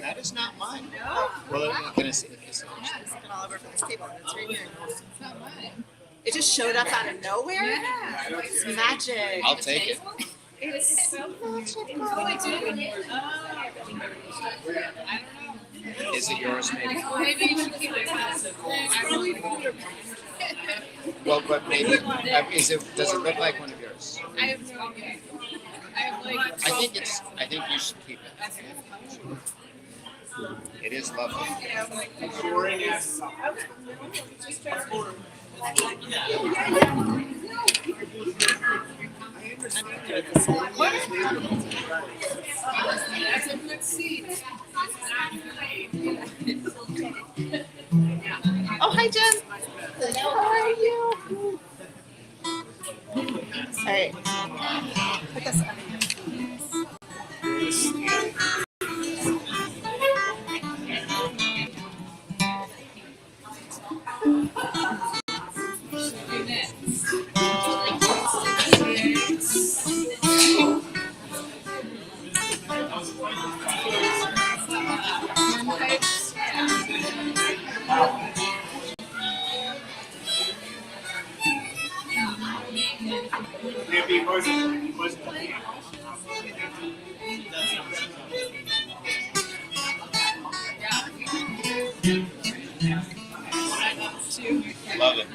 That is not mine. Well, I'm going to see this. It's looking all over for this table, and it's right here. It's not mine. It just showed up out of nowhere? Yeah. It's magic. I'll take it. It's so magical. I don't know. Is it yours, maybe? Maybe you should keep it passive. Well, but maybe. Does it look like one of yours? I have no idea. I have like. I think you should keep it. It is lovely. That's a good seat. Oh, hi, Jen. How are you? All right. Put this on. Love it.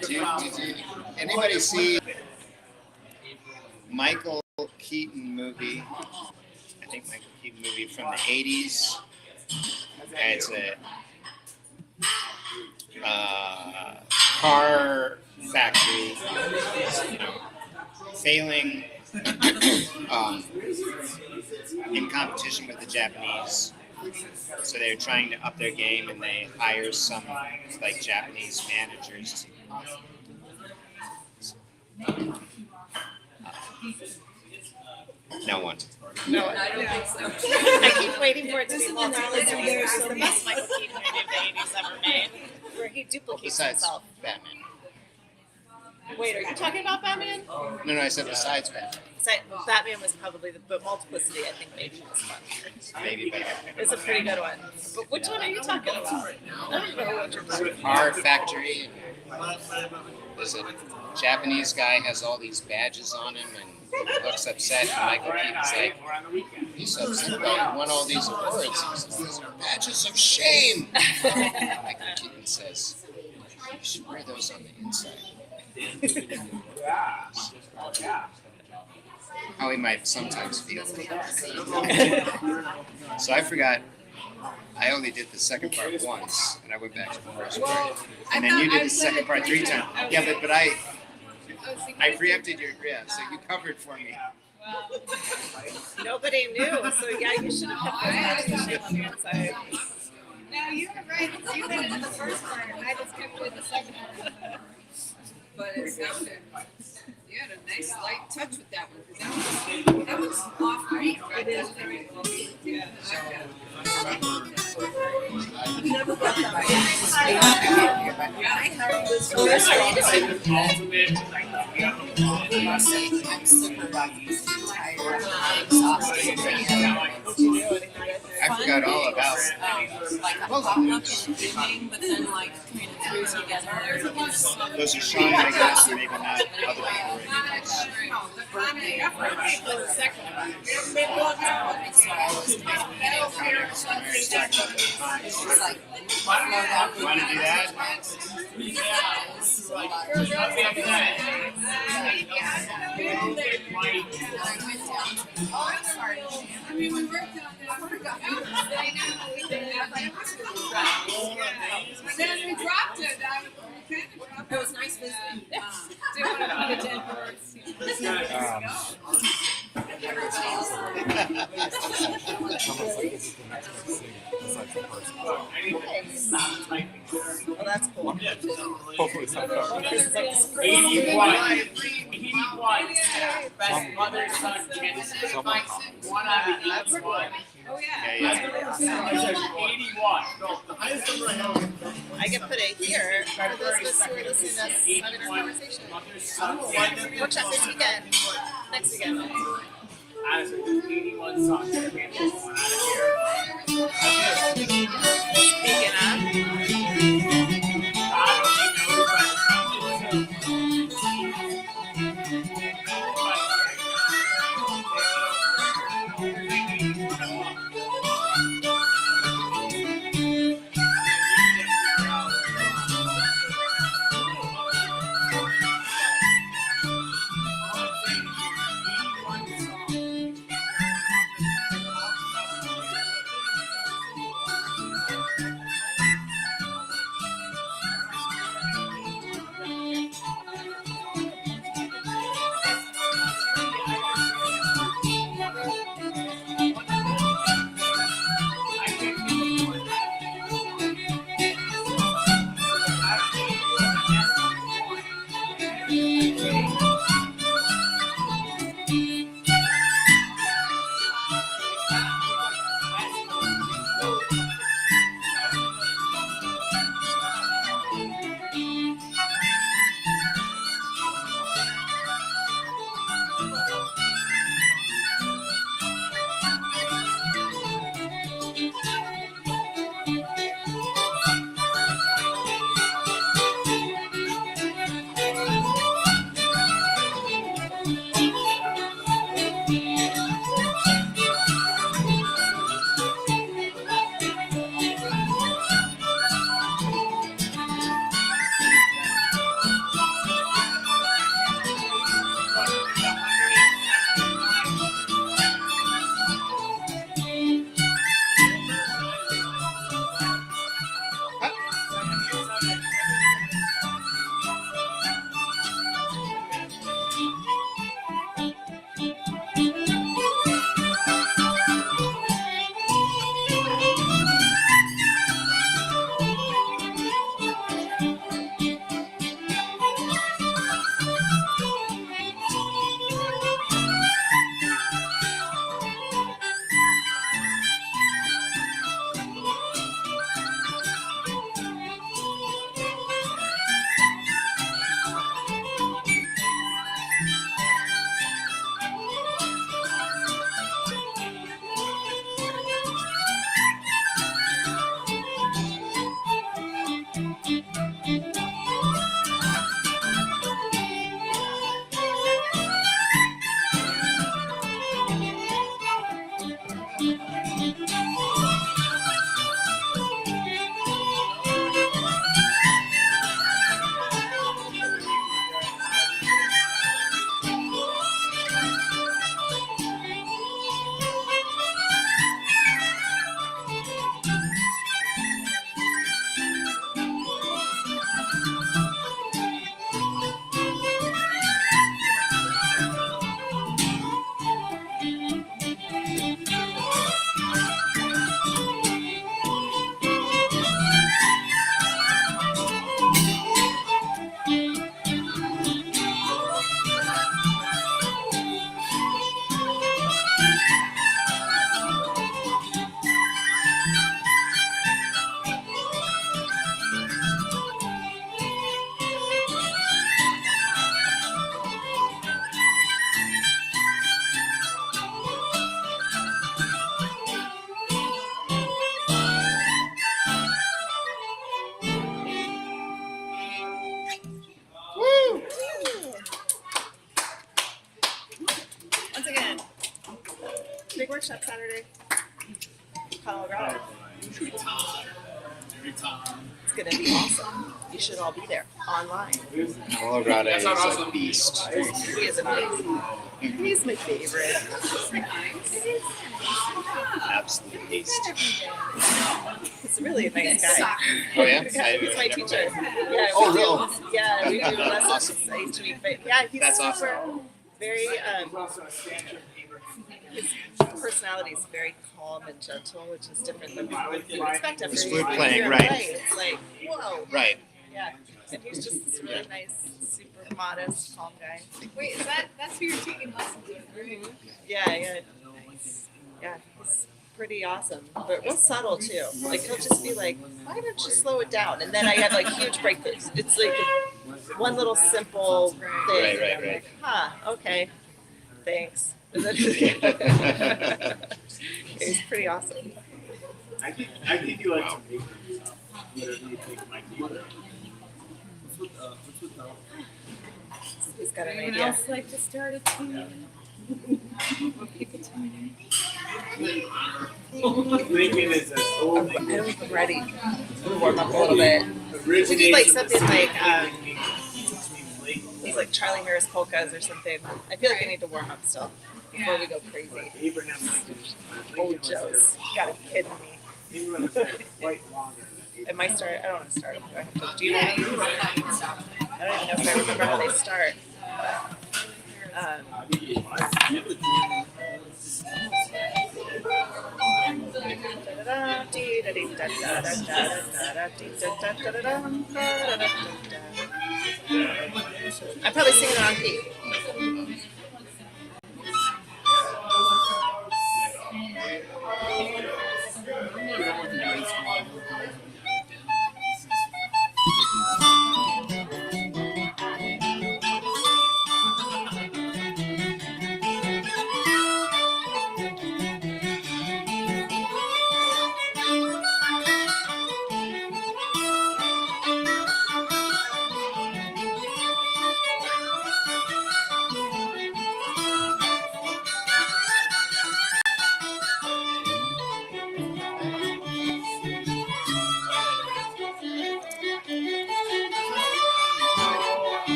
Did anybody see Michael Keaton movie? I think Michael Keaton movie from the 80s. It's a car factory, failing in competition with the Japanese. So they're trying to up their game, and they hire some like Japanese managers. No one. No, I don't think so. I keep waiting for it to be multiple. It's the best Michael Keaton movie of the 80s ever made, where he duplicates Besides himself. Batman. Wait, are you talking about Batman? No, I said besides Batman. Batman was probably but Multiplicity, I think maybe was fun. Maybe better. It's a pretty good one. But which one are you talking about? I don't know what you're talking about. Car factory. There's a Japanese guy has all these badges on him and looks upset. And Michael Keaton's like, he's so upset about he won all these awards. He says, these are badges of shame. Michael Keaton says, you should wear those on the inside. How he might sometimes feel. So I forgot. I only did the second part once, and I went back to the first part. And then you did the second part 3 times. Yeah, but I preempted your so you covered for me. Nobody knew, so yeah, you should have kept those on the inside. No, you were right. You did it in the first part, and I just kept doing the second part. But it sounded. You had a nice light touch with that one, because that was off beat, right? It is very off beat. Yeah. Never got that right. I heard this first I forgot all about it. Like a pop-up and thing, but then like kind of threw together. Those are Sean and I guess, maybe not other people. Birthday Second one. so I was kind of getting it was like You want to do that? Oh, I'm sorry. I mean, we worked on it. I forgot. I know. We did it. But then we dropped it. We kind of dropped it. It was nice visiting. Do you want to put it in first? Well, that's cool. Hopefully it's not covered. 81. Best mother-son kids. One out of each one. Oh, Yeah, yeah. yeah. It says 81. No, the highest number I know. I can put it here for those of us who are listening to us having our conversation. Workshop this weekend. Next weekend. Honestly, there's 81 songs that came from one out of here. Speaking of. Big workshop Saturday. Colorado. Every time. It's gonna be awesome. You should all be there online. Colorado is a beast. He is amazing. He's my favorite. Absolute beast. He's really a nice guy. Oh yeah? He's my Never teacher. met. Yeah, Oh, we really? do. Yeah, we do lessons Awesome. each week. But yeah, he's That's super, awesome. very There's also a statue of Abraham. his personality is very calm and gentle, which is different than what you expect after His you flute hear playing, him right. play. It's like, whoa. Right. Yeah. And he's just this really nice, super modest, calm guy. Wait, that's who you're taking lessons with, right? Yeah, yeah. Yeah, he's pretty awesome, but real subtle too. Like he'll just be like, "Why don't you slow it down?" And then I have like huge breakthroughs. It's like one little simple thing. Right, and I'm right. like, "Huh, okay, thanks." And then he's pretty awesome. I think you like to make things up. Whatever you think might be better. He's got an Anyone idea. else like to start a tune? People tuning. Lincoln is an old I don't even ready. We'll warm up a little bit. We do like something like these like Charlie Harris polkas or something. I feel like we need to warm up still before we go crazy. Abraham Lincoln. Oh, Joe's. You gotta be kidding me. He was quite longer than It might start. I don't want to start. Do you know? I don't even know if I remember how they start. I'm probably singing it on key.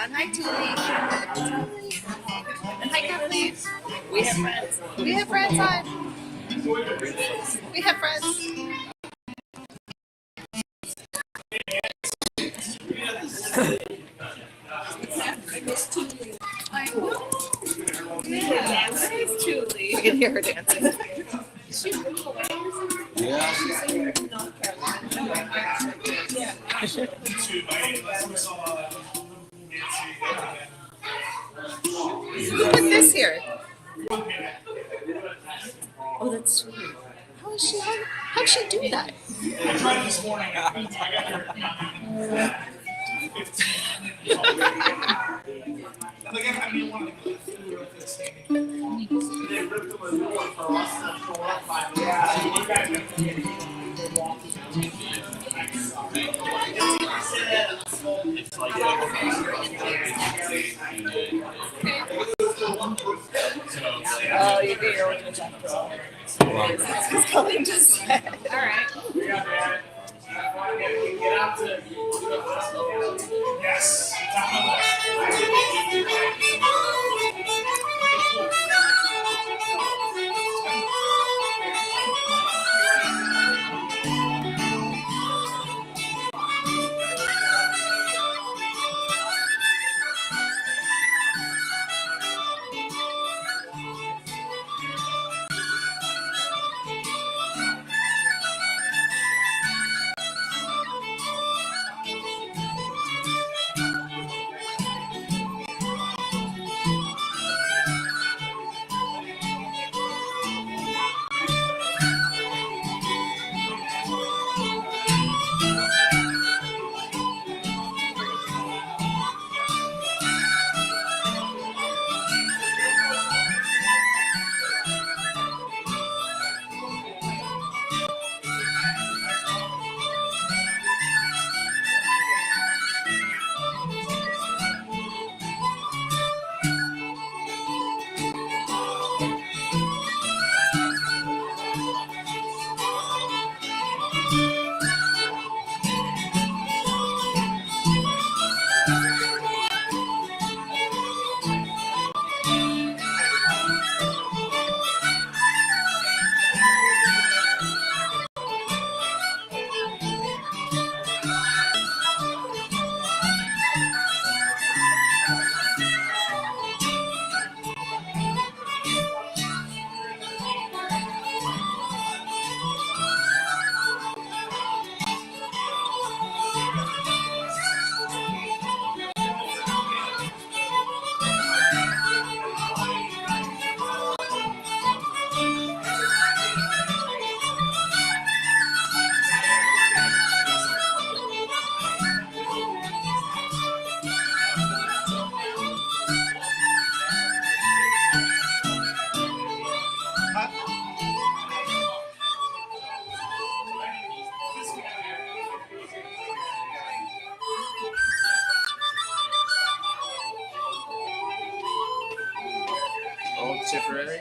on. Hi, Tuli. And hi, Kathleen. We have friends. We have friends on. We have friends. I know. Yeah, nice, Julie. I can hear her dancing. Who put this here? Oh, that's sweet. How is she? How'd she do that? I tried this morning. Again, I mean, one of the food with this thing. They ripped them a new one for us. That's the one by me. Yeah, you guys have to get it. It's like Oh, you do your own chapter. That's Colleen just said. All right. get out to yes. Old Tipperary.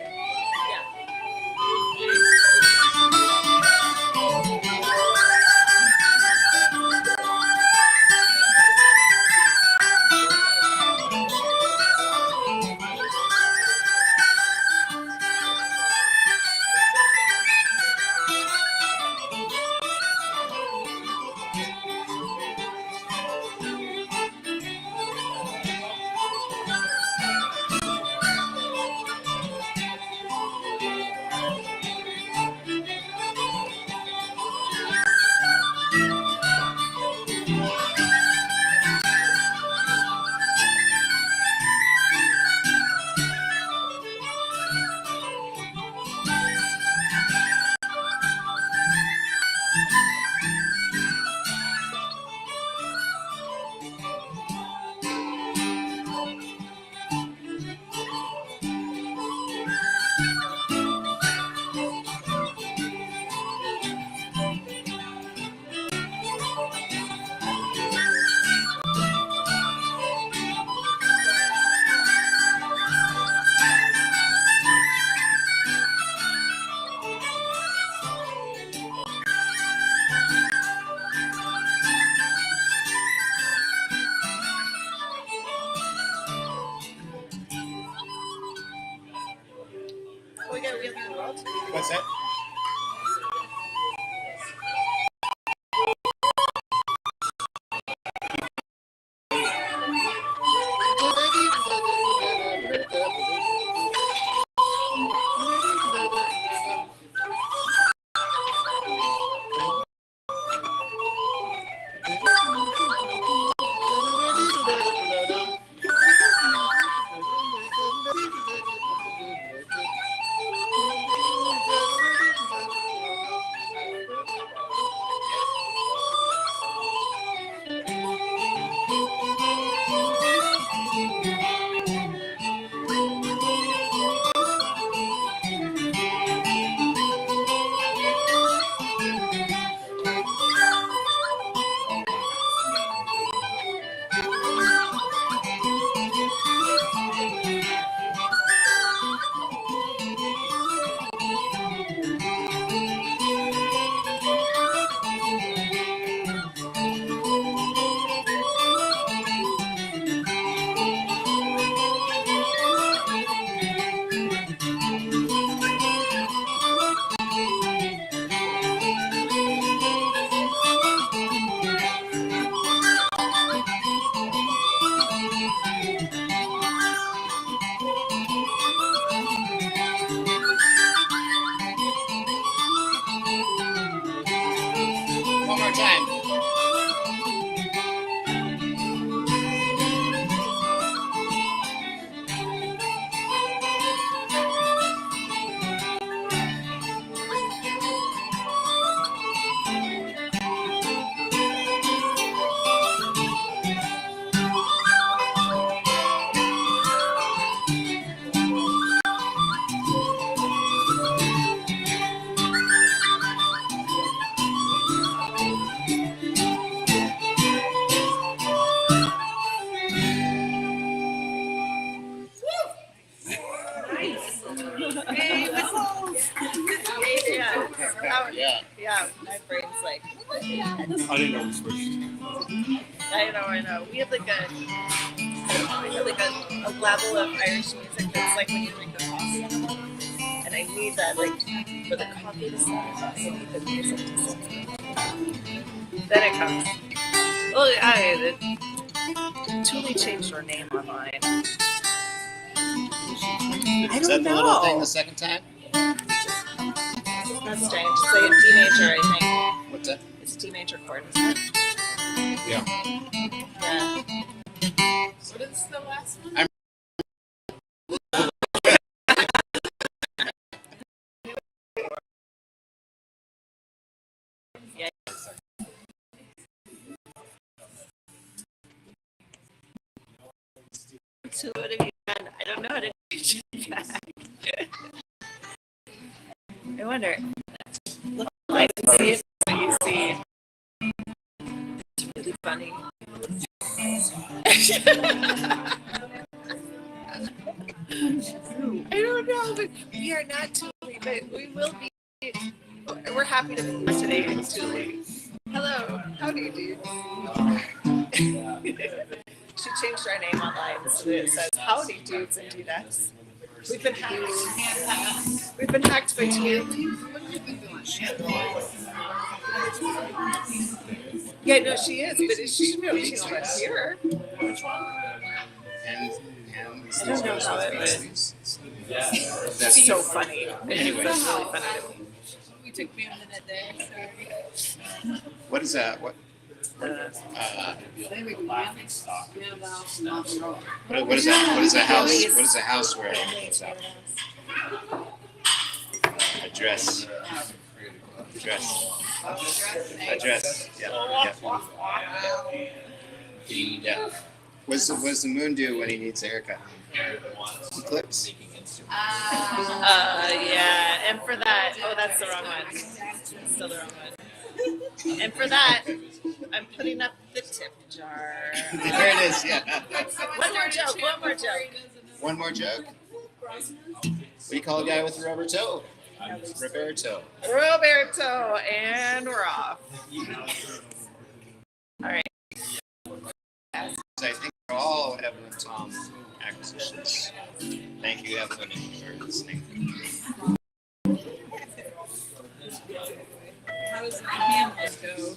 more time. Yeah, my brain's like, I didn't know we switched. I know. We have like a level of Irish music that's like when you drink the coffee in the morning. And I need that, like, for the coffee to start, I need the music to start. Then it comes. Well, Thule changed her name online. I Is don't that the little thing know. the second time? That's strange. It's like a D major, I think. What's that? It's a D major chord, isn't it? Yeah. Yeah. What is the last one? So what have you done? I don't know how to teach you that. I wonder. Look like and see if what you see. It's really funny. I don't know, but we are not Thule, but we will be. We're happy to be here today in Thule. Hello, how do you do? She changed our name online so that it says howdy dudes and dudettes. We've been hacked. We've been hacked by two. Yeah, no, she is, but she's not here. And I don't know how it was. That's so funny. Anyway. It's really funny. We took me a minute there. Sorry. What is that? What? There we go. What is that? What is a house? What is a houseware? A dress. A dress. Yeah. Yeah. What does the moon do when he needs a haircut? He clips. Yeah, and for that, that's the wrong one. It's still the wrong one. And for that, I'm putting up the tip jar. There it is. Yeah. One more joke. One more joke. What do you call a guy with a rubber toe? Roberto. Roberto, and we're off. All right. I think they're all Evan and Tom acquisitions. Thank you, Evan, for listening. How does Hamlet go?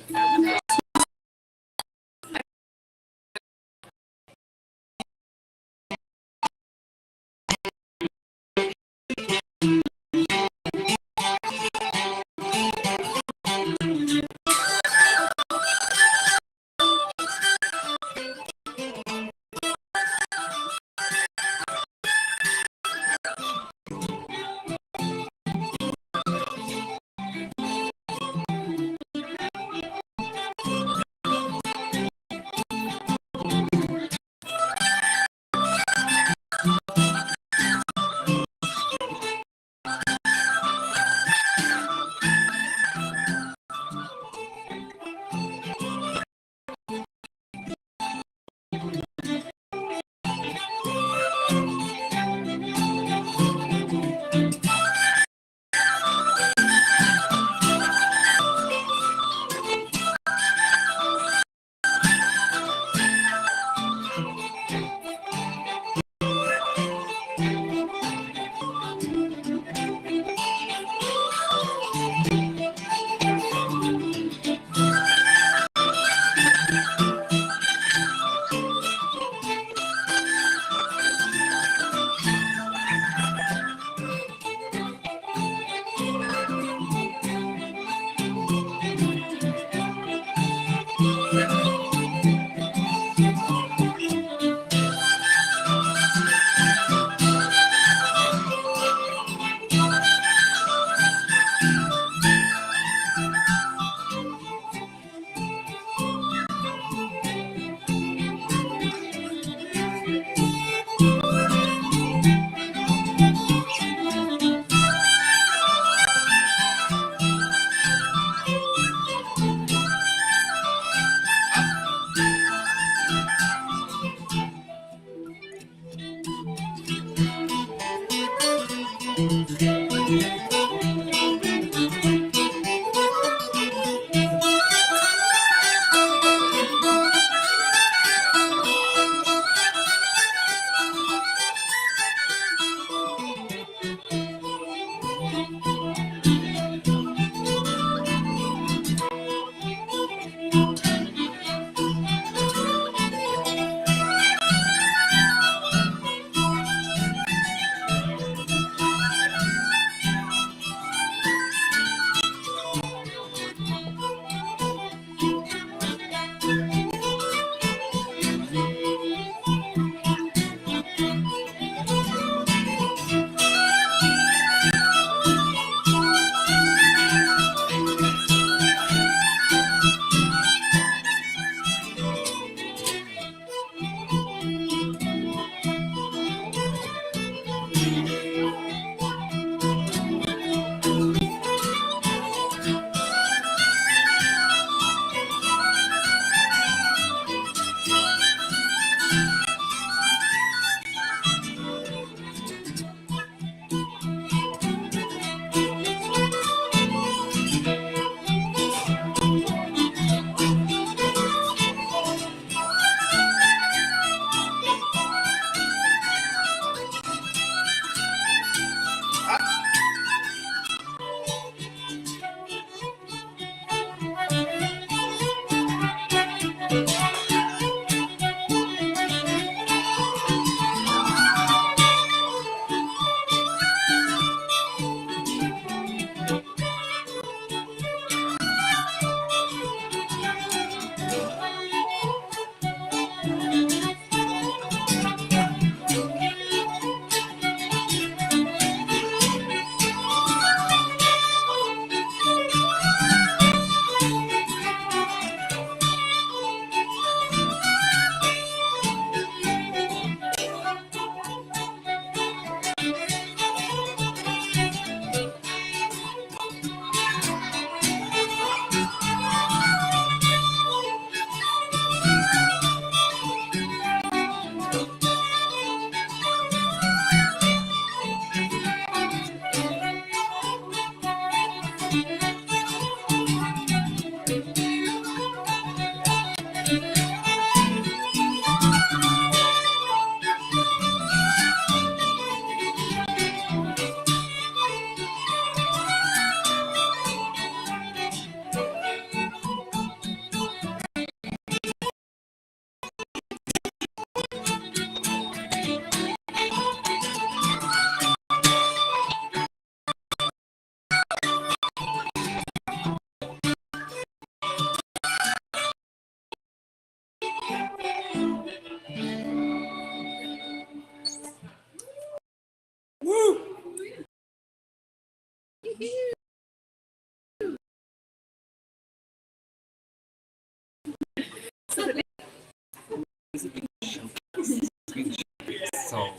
So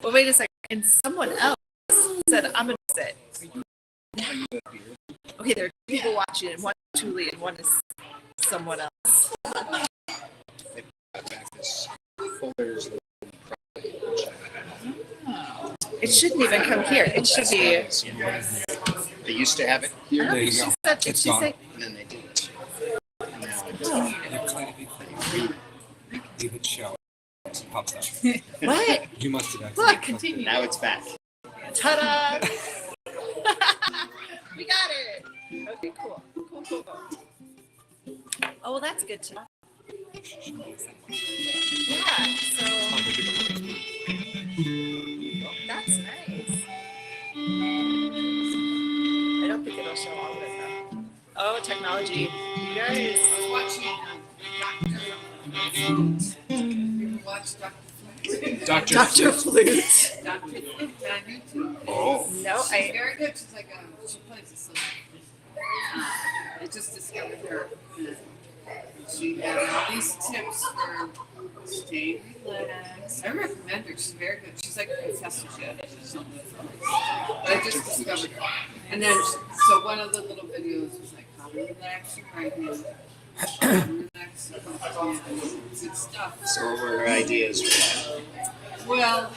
Well, wait a second. And someone else said, I'm going to sit. Okay, there are two people watching, and one is Julie, and one is someone else. Back this folders. It shouldn't even come here. It should be. They used to have it here, there you She go. said, did It's she gone. say? and then they didn't. And now Leave it show. Pops up. What? You must have Look, accidentally continue. now it's back. Ta-da! We got it. Okay, cool. Cool. Oh, well, that's good to know. Yeah, so that's nice. I don't think it'll show all of it though. Oh, technology. You guys. I was watching Dr. You watch Dr. Flute? Dr. Flute. Dr. Flute on YouTube. Oh. No, She's very good. She's like she plays a song. I just discovered her. She has these tips for staying relaxed. I recommend her. She's very good. She's like a professor shit. But I just discovered her. And then, so one of the little videos was like how to relax your right hand. How to relax your left hand. Good stuff. So what were her ideas for that? Well,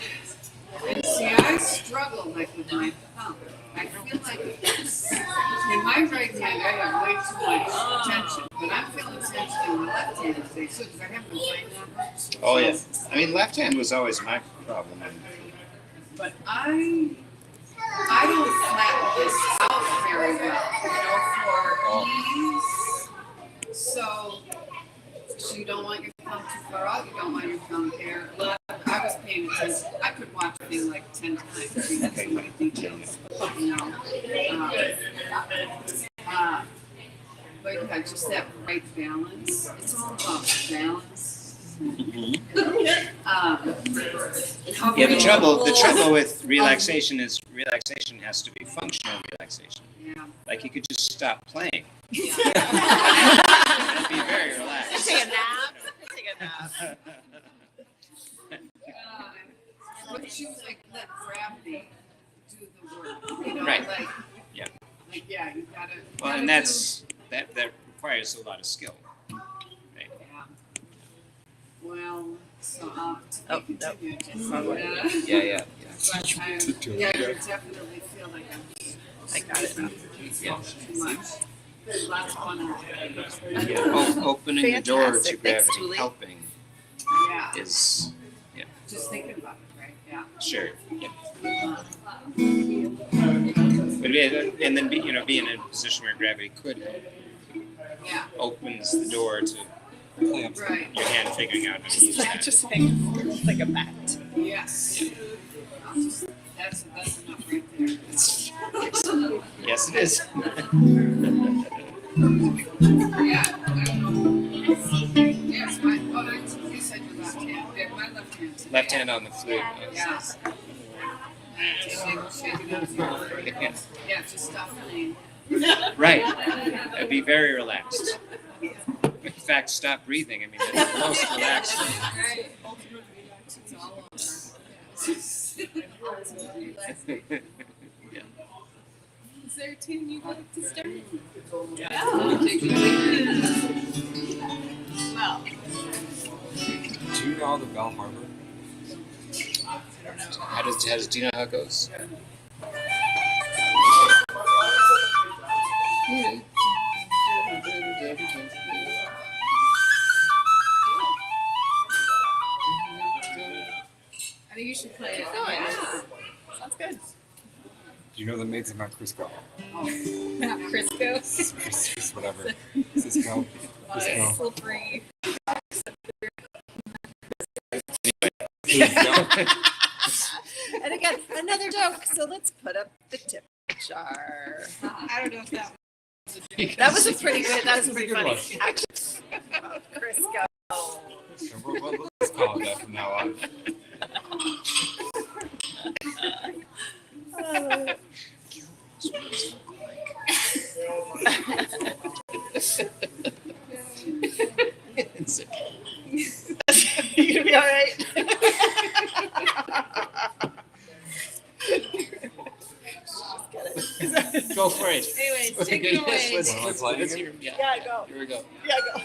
and see, I struggle like with my thumb. I feel like in my right hand I have way too much tension, but I'm feeling tension in my left hand today too because I haven't been playing that much. Oh yeah. I mean, left hand was always my problem. But I don't flatten this out very well, for ease. So you don't want your thumb too far out. You don't want your thumb here. I was paying attention. I could watch a thing like 10 times. That's so many details. You know. But yeah, just that right balance. It's all about balance. Yeah, the trouble with relaxation is relaxation has to be functional relaxation. Yeah. Like you could just stop playing. Be very relaxed. Take a nap. But she was like, let gravity do the work. You know, Right. Like, Yeah. Like, yeah, you gotta. Well, and that requires a lot of skill. Right? Yeah. Well, so to Oh, be continued. Yeah. But I definitely feel like I got it now. Yeah. too much. Lots of fun. Opening the door to Fantastic. Thanks, gravity Julie. helping Yeah. is Just thinking about it, right? Yeah. sure. Yeah. And then be in a position where gravity could help Yeah. opens the door to Right. your hand figuring out how to use that. Just like a bat. Yes. That's enough right there. Yes, it is. Yeah. Yes, you said your left hand. Yeah, my left hand. Left hand on the flute. Yeah. Shake it up. Yeah, just stop playing. Right. I'd be very relaxed. In fact, stop breathing. I mean, that's the most relaxed. Right. It's all over. Yeah. Is there a tune you'd like to start? Well, Do you know the Bell Harbor? Do you know how it goes? I think you should play it. Sounds good. Do you know the maids of Mount Crisco? Not Crisco. Cisco, whatever. Cisco. Crisco. Slippery. And again, another joke. So let's put up the tip jar. I don't know if that That was a pretty good. That was pretty Good funny. one. Actually, Crisco. Let's call it that from now on. It's okay. go for it. Anyways, Oh, take it goodness, away. let's hear. Yeah, Yeah, go. Here we go. Yeah, go.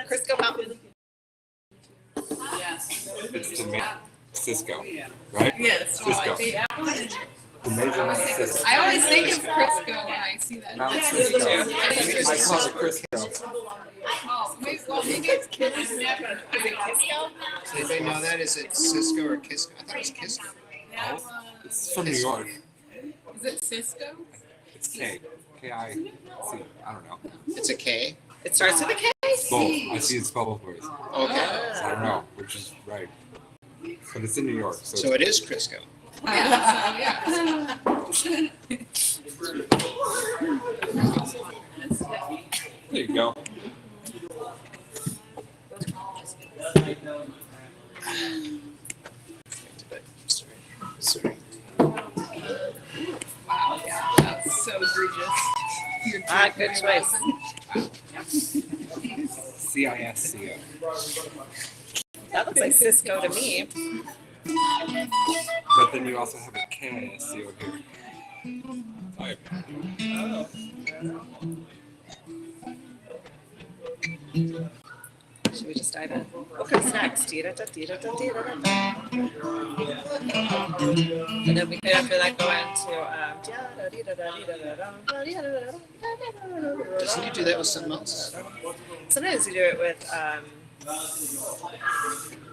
Crisco Mountain. Yes. It's the main Cisco, right? Yes. Cisco. The major one is Cisco. I always think of Crisco when I see that. Mount Cisco. I call it Crisco. Oh, maybe it's Crisco. Anybody know that? Is it Cisco or Kisco? I thought it was Kisco. It's from New York. Is it Cisco? It's K. K-I-C. I don't know. It's a K. It starts with a K. Both. I see it spelled both ways. Okay. So I don't know which is right. But it's in New York, So it is Crisco. Yeah, there you go. Sorry. wow, yeah, that's so egregious. Your Good choice. CISCO. That looks like Cisco to me. But then you also have a KISCO here. Sorry. Should we just dive in? What comes next? And then we could after that go into Doesn't you do that with something else? sometimes you do it with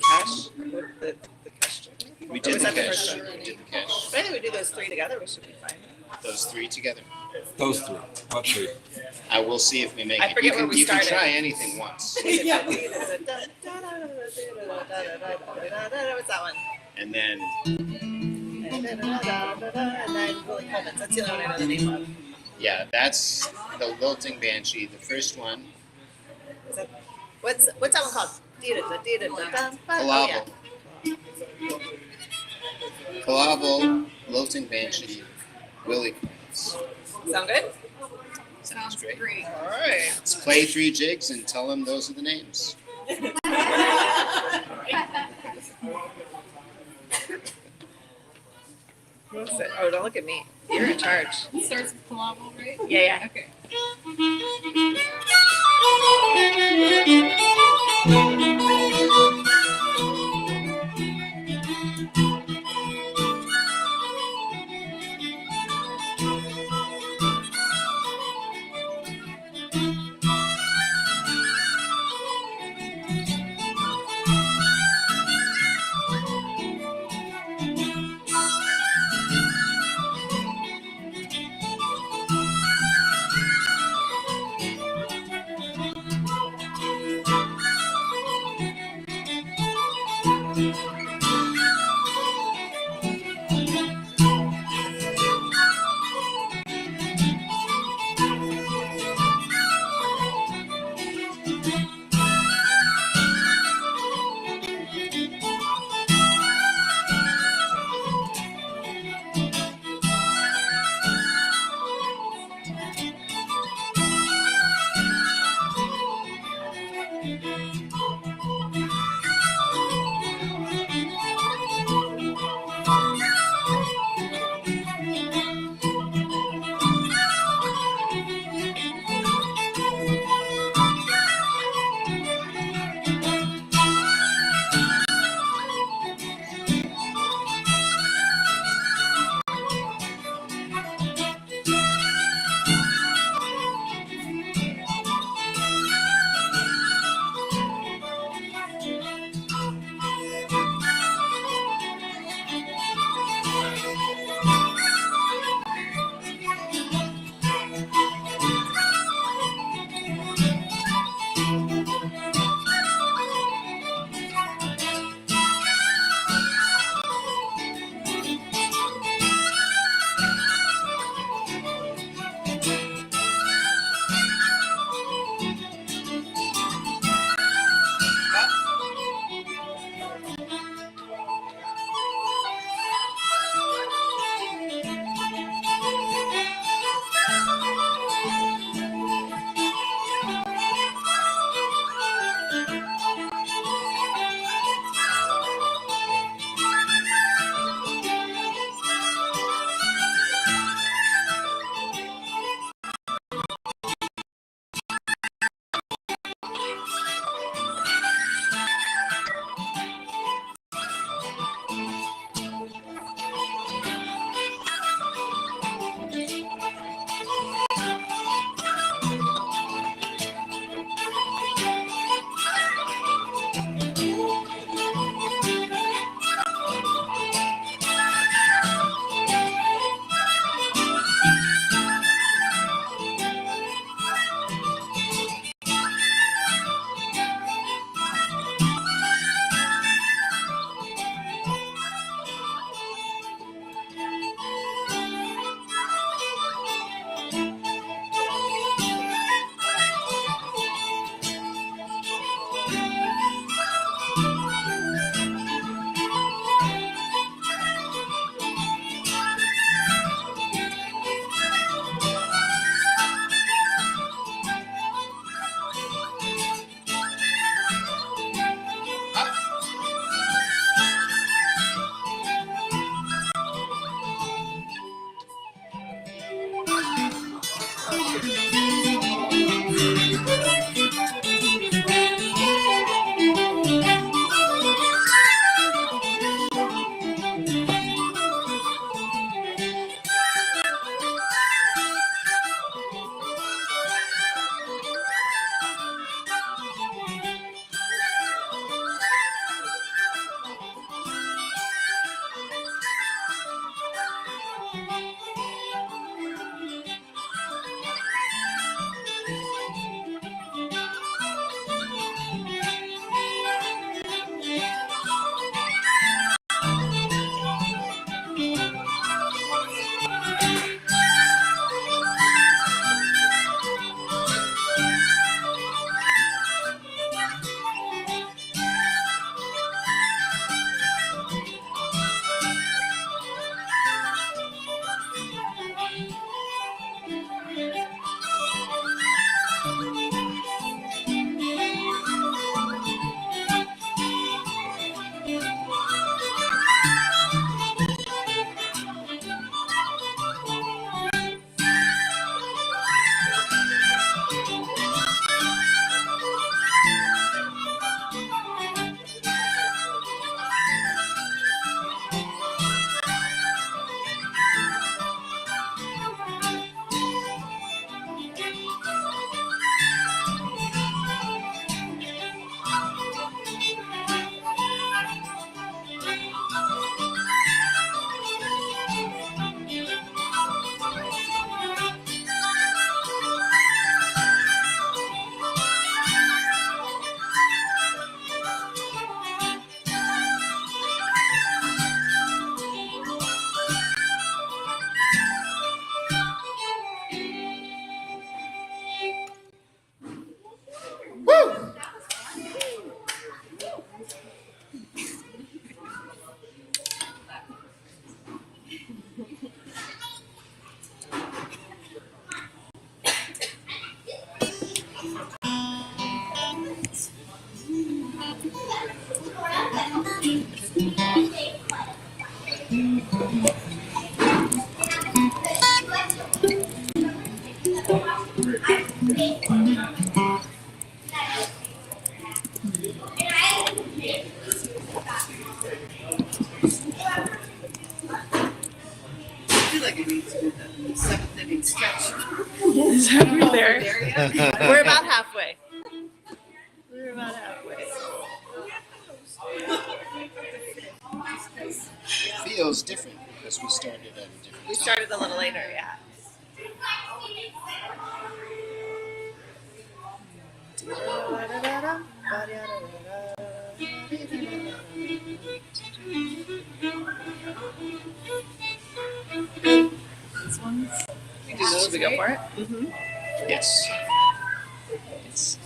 cash, with the cash. We Or did was the that the cash. first one? We did the cash. But I think we do those three together, we should be fine. Those three together. Those three. What three? I will see if we make I it. forget where we you can started. try anything once. What's that one? And then And then Willie Coleman's. That's the only one I know the name of. yeah, that's the lilting banshee. The first one, Is that, what's that one called? Kalabal. Kalabal, lilting banshee, Willie Coleman's. Sound good? Sounds great. great. All right. Let's play 3 jigs and tell them those are the names. Oh, don't look at me. You're in charge. It starts with Palavo, right? Yeah, yeah. Okay. I feel like I need to do the 7th inning stretch. We're there. Yeah. We're about halfway. We're about halfway. It feels different because we started at a different We time. started a little later, yeah. This one's Should we go for it? Yes. It's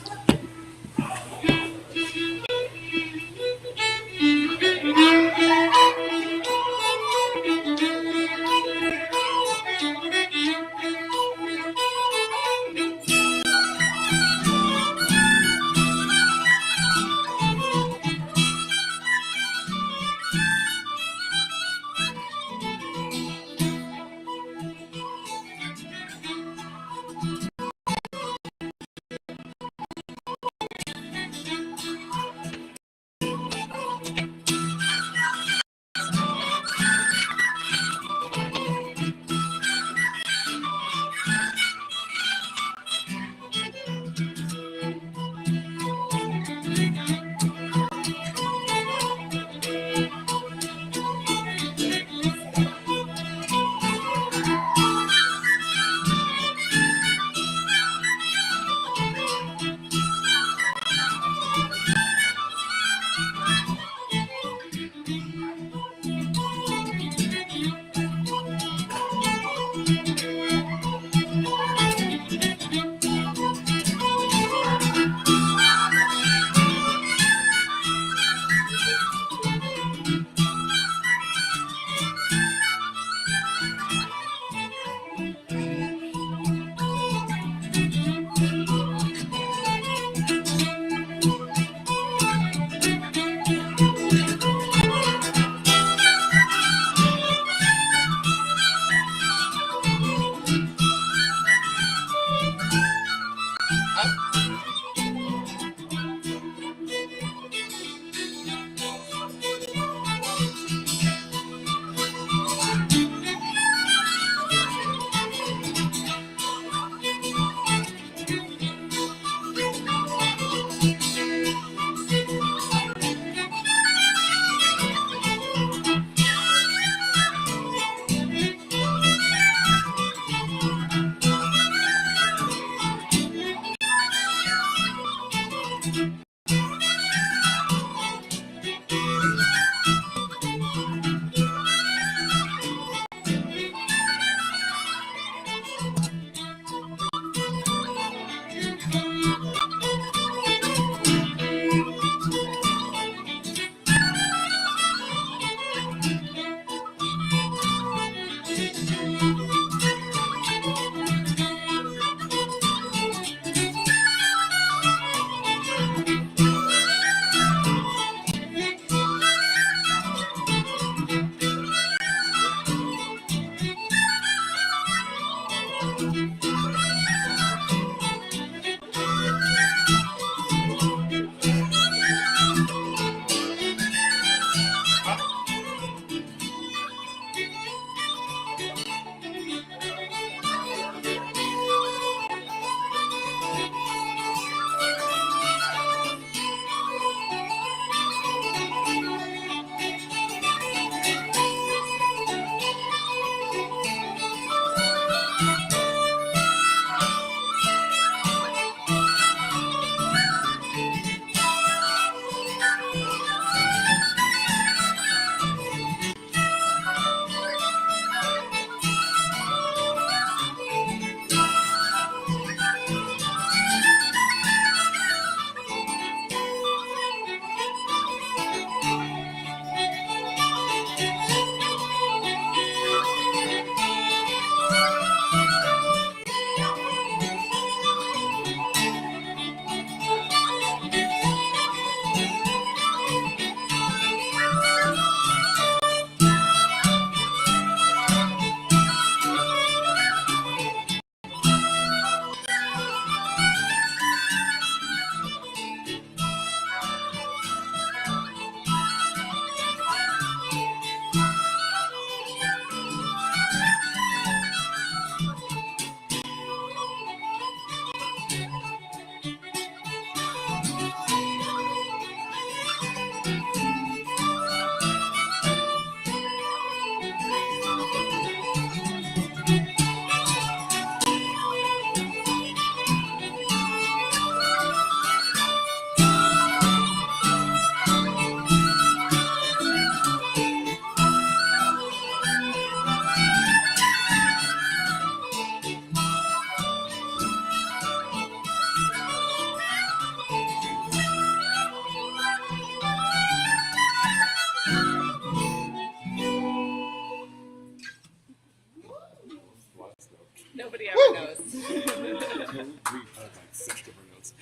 Nobody ever knows. We've had like 6 different notes.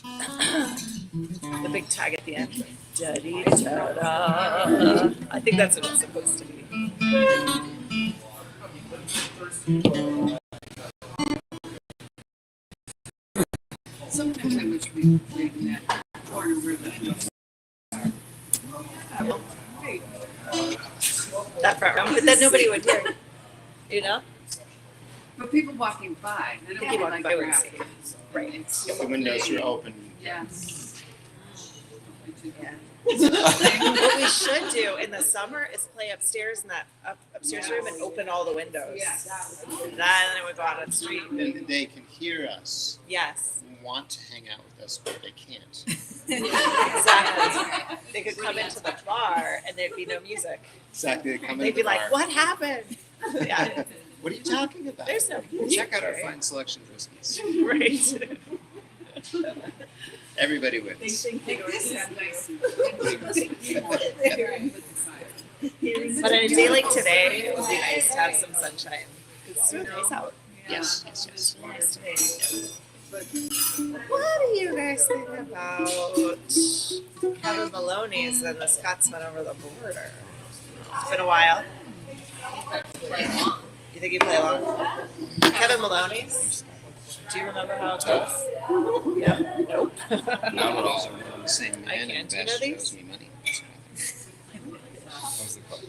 The big tag at the end. Da-dee-da-da. I think that's what it's supposed to be. Sometimes I wish we could make that corner ribbon. That front row, but then nobody would hear. You know? But people walking by, they don't People like walking by would grab see. it. Right. It's- The windows are open. Yeah. Yeah. What we should do in the summer is play upstairs in that upstairs room and open all the windows. Yeah, that would be. Then we go out on the street. Then they can hear us, Yes, want to hang out with us, but they can't. exactly. They could come into the bar and there'd be no music. Exactly. They come in They'd the be like, bar. "What happened?" Yeah, What are you talking about? there's no music. Check out our right? fine selection of whiskeys. Right. Everybody wins. Take this out nice and- But on a day like today, it would be nice to have some sunshine. It's really nice out. Yes, yes, yes. Nice today. What do you guys think about Kevin Maloney's and the Scotsman over the border? It's been a while. You think you play along? Kevin Maloney's? Do you remember how it goes? Yeah. Nope. Nowadays, we're the same I man, can't. and Do you know Bastion these? owes me money. What was the color?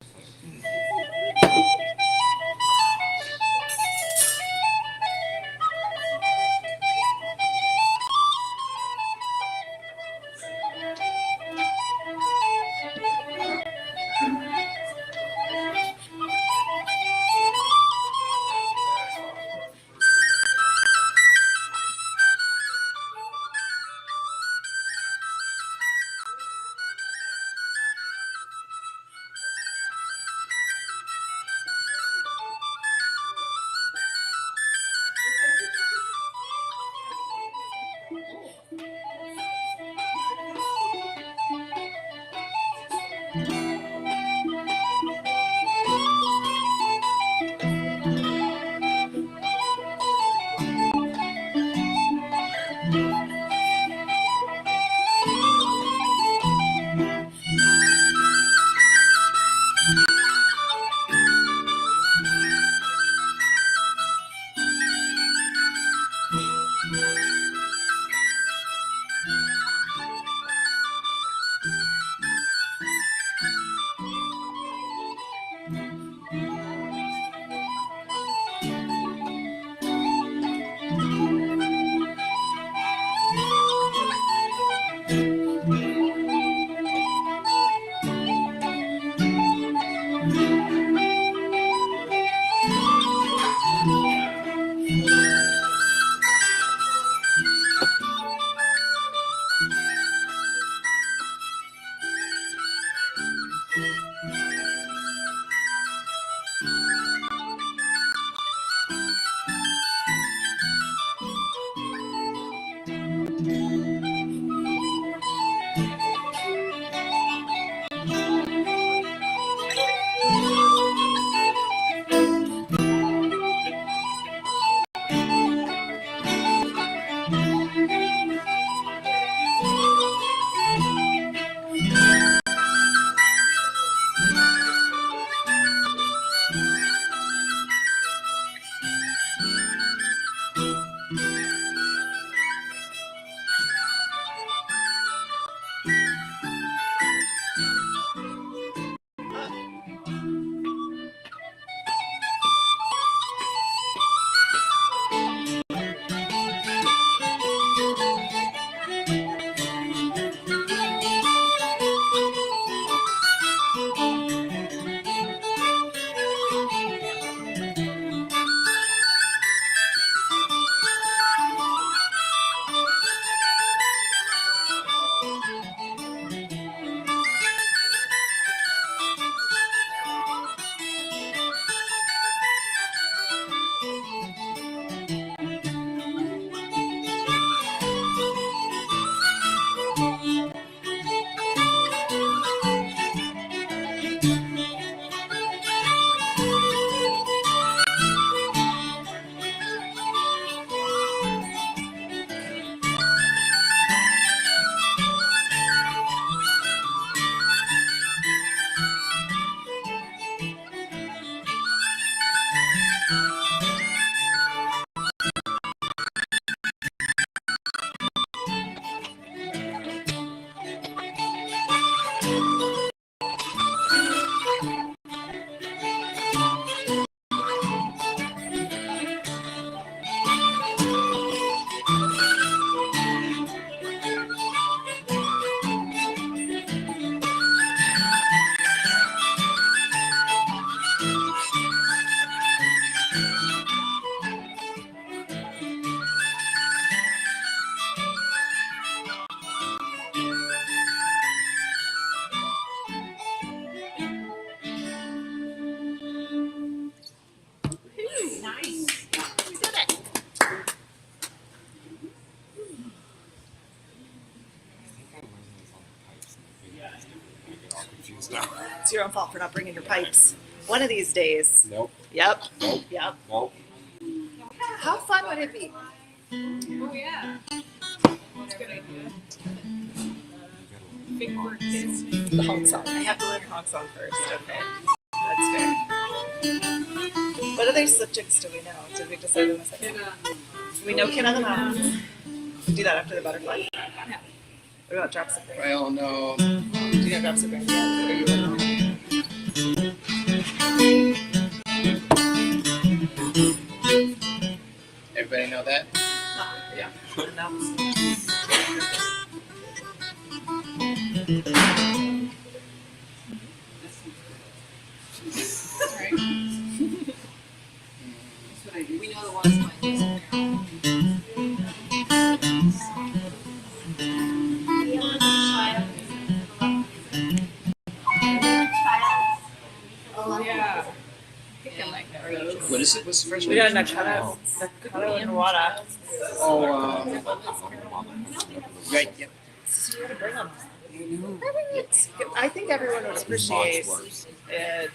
It's your own fault for not bringing your pipes. One of these days. Nope. Yep. Nope. Yep. Nope. How fun would it be? Oh, yeah. That's a good idea. Big word kids. The honk song. I have to learn honk song first. Okay. That's fair. What other subjects do we know? Did we decide on a second? We know Kid on the Mountain. Do that after the butterfly. Yeah. What about Drops of Rain? Well, no. Do you know Drops of Rain? Yeah. Are you in? Everybody know that? Yeah. No. Right. That's what I do. We know the ones like this. Oh, yeah. I think I like that. What is it? What's the first We one? got Nakata and Nawada. Oh, right. Yep. So you gotta bring them. I think everyone would appreciate it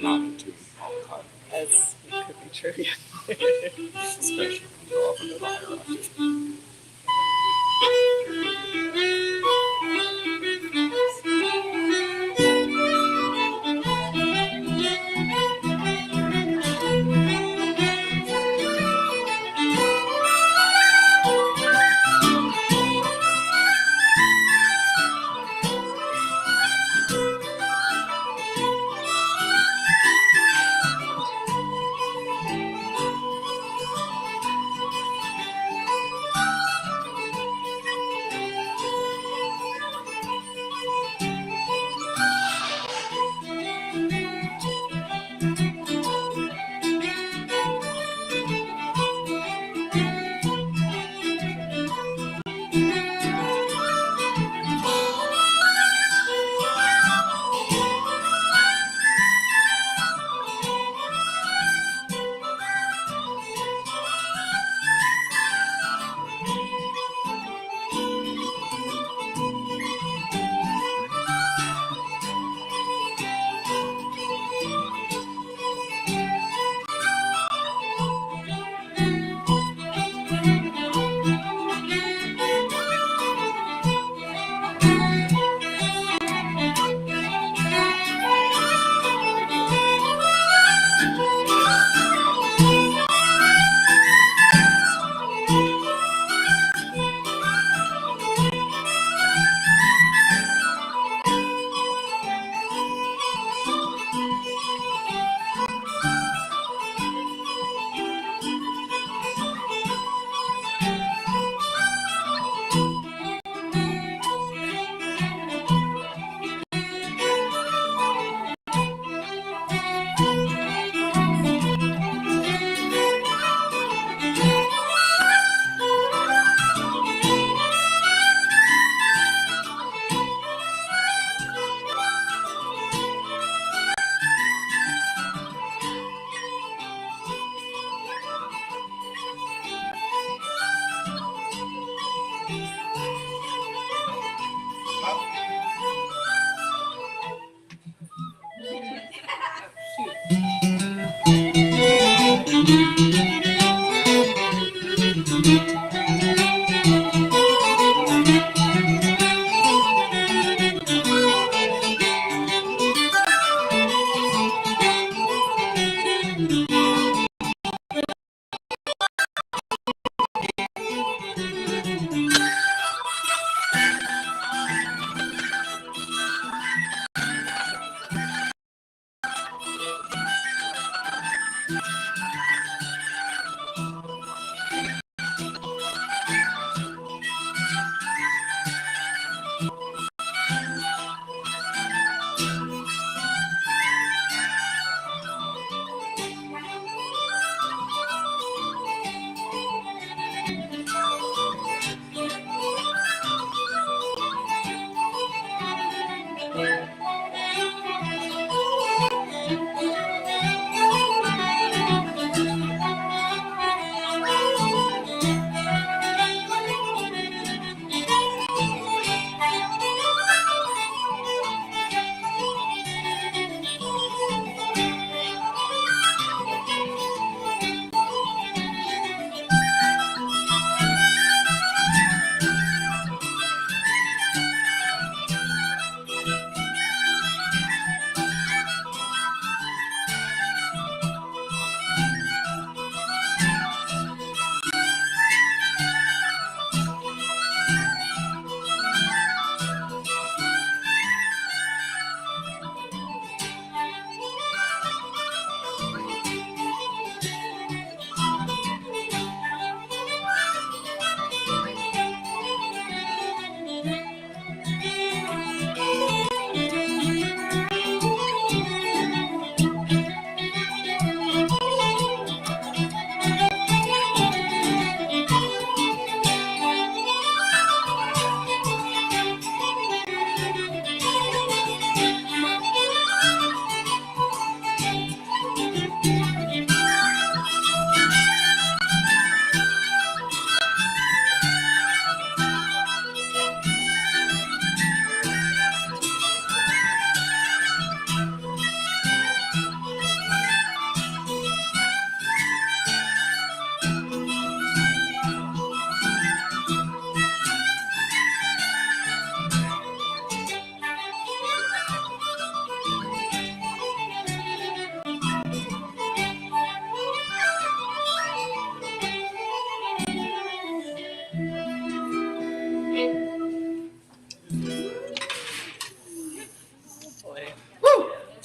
Not too as it could be trivia. especially when you go up into the hierarchy.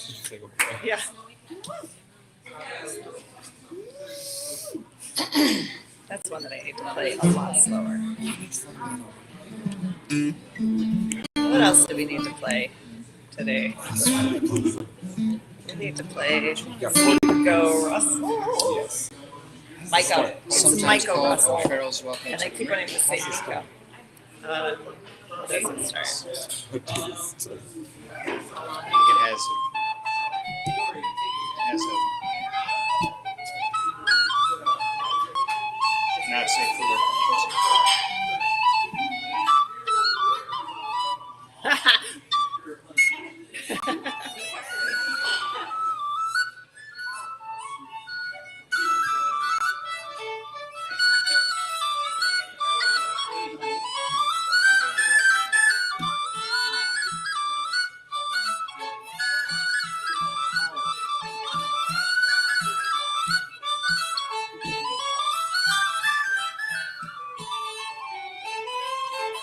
Just take a breath. Yeah. That's one that I need to play a lot slower. What else do we need to play today? We need to play Go Russell. Yes. Micah. It's Sometimes Micah called Russell. Farrell's Welcome And to I keep wanting to say Micah. Doesn't start. it has a not safe for work.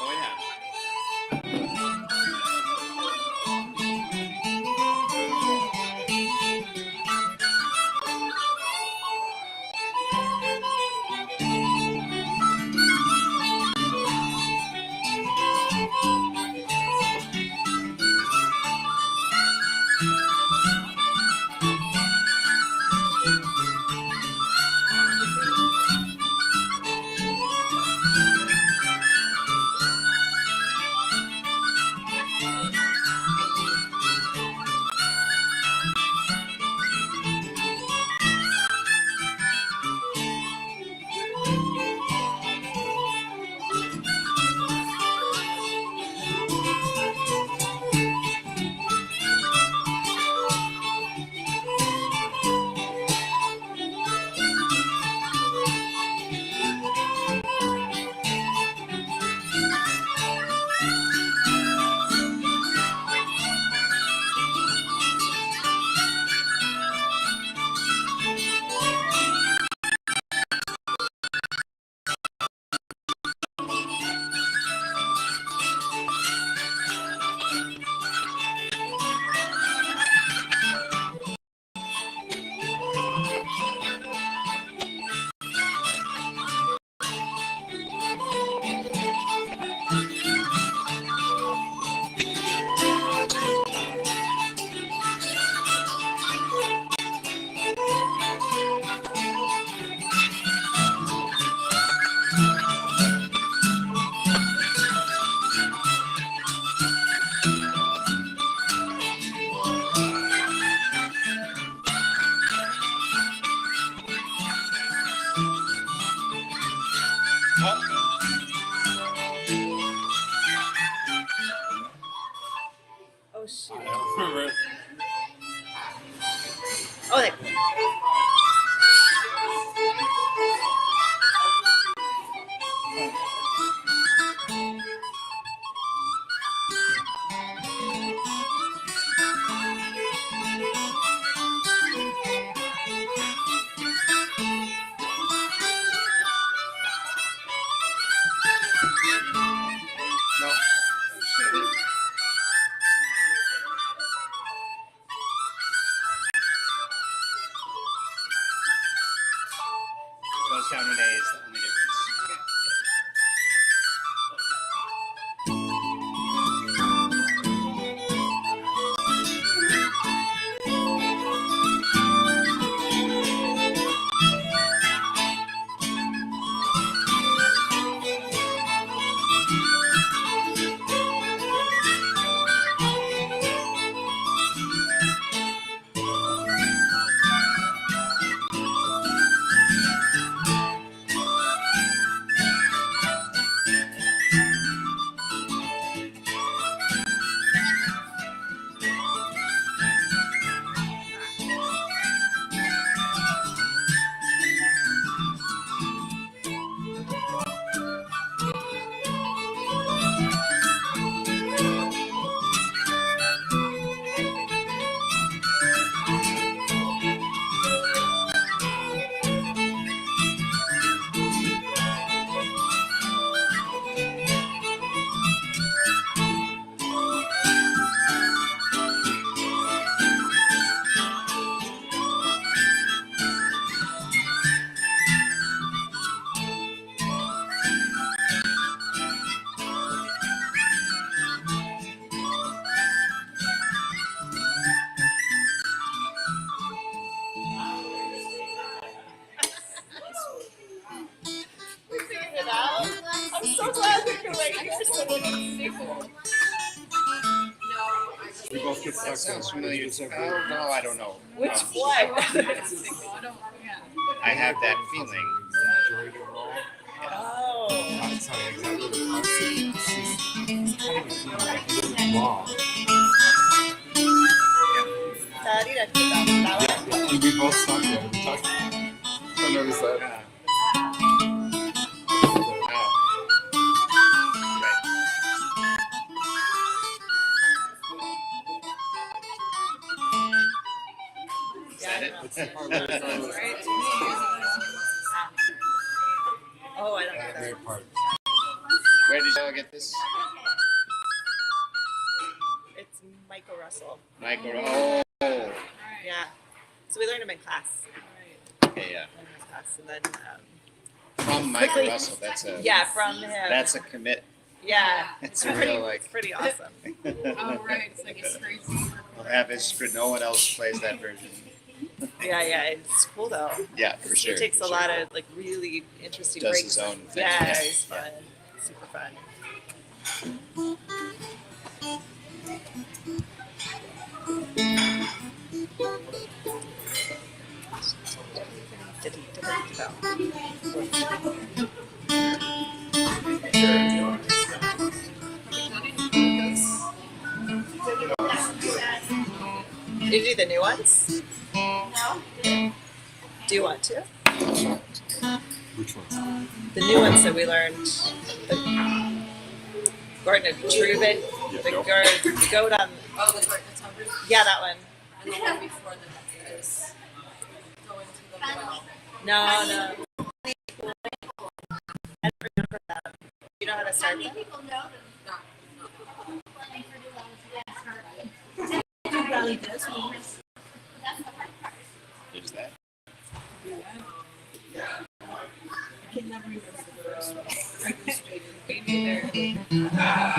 Oh yeah. Oh shoot. I don't remember it. Oh, there. No. Goes down an A is the only difference. that sounds familiar. Oh, no, I don't know. Which Um, one? I don't, yeah. I have that feeling. Oh. It's not exactly the concept. She's kind of a theme, like it's long. That one. And we both talked about it. We talked. I noticed that. Oh. Is that it? Right? Oh, I don't know That that. great part. Where did y'all get this? It's Michael Russell. Michael. Oh. Yeah. So we learned him in class. Okay, yeah. In class, and then From Michael quickly- Russell. That's a. yeah, from him. That's a commit. yeah. It's It's a pretty, real like. it's pretty awesome. Oh, right. It's like a straight. We'll have his. No one else plays that version. Yeah, yeah. It's cool though. Yeah, for sure. He takes for a sure. lot of like really interesting Does breaks. his own thing. Yeah, Yeah. it's fun. Super fun. Did you do the new ones? No. Do you want to? Which ones? The new ones that we learned. The Gordon of Trubin. The goat on. Oh, the great September. Yeah, that one. And the one before that is going to the well. No, no. I don't remember that. You know how to start them? There's that. Me neither.